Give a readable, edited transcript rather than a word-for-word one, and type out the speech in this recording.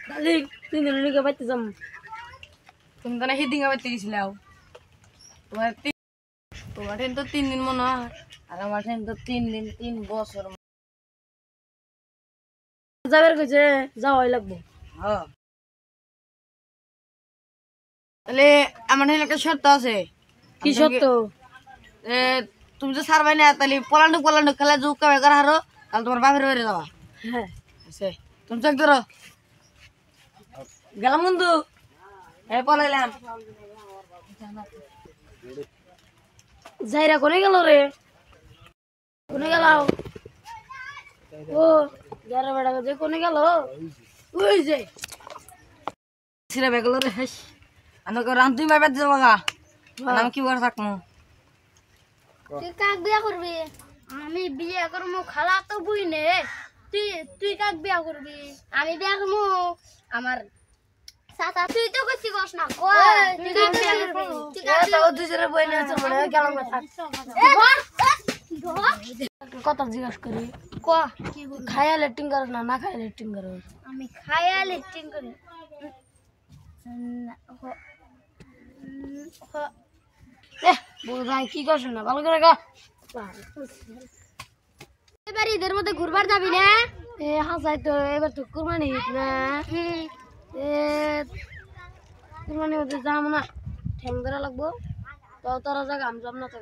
darling 3 দিন নিকে বাইতে যাম তুমি তো না হিদিঙ্গা বাইতে গেছিলাও তোমার ট্রেন তো 3 দিন মনে হয় আর আমার ট্রেন তো 3 দিন 3 বছর যাবার কইছে যাওয়াই লাগবে হ্যাঁ তাহলে আমার ট্রেন একটা শর্ত আছে কি সত্য তুমি তো সারবাই না তাহলে পলান্ডু খেলা যুগ কামে করা হারো তাহলে তোমার বাপের বাড়ি যাওয়া হ্যাঁ আছে তুমি চেক ধরো গেলাম বন্ধু পলাইলাম যাইরা কোনে গেল রে কোনে গেল ও যারা বেড়া যে কোনে গেল ওই যে সিরা বেগলো রে হাস আমি কো রাম তুই বাইবার যাবা গা আমি কি করে থাকমু তুই কাক বিয়া করবি আমি বিয়া করবো খালা তো বুই নে তুই তুই কাক বিয়া করবি আমি বিয়া করবো আমার সাথা তুই তো কইছি কস না তুই কাক বিয়া করবি তুই কাক তো দুজনে বই নিয়ে আছে মনে গেলাম না থাক কথা জিজ্ঞাসা করি ক কি খায়া লেটিং করো না খায়া লেটিং করো আমি খায়া লিফটিং করি বুঝাই কি করছ না ভালো করে গা এবার ঈদের মধ্যে ঘুরবার যাবি না এ হাসাই তো এবার তো কুরবানি ঈদ না এ কুরবানি মধ্যে যাম না ঠ্যাং ধরা লাগবো তো তোরা জায়গা আমি যাব না তো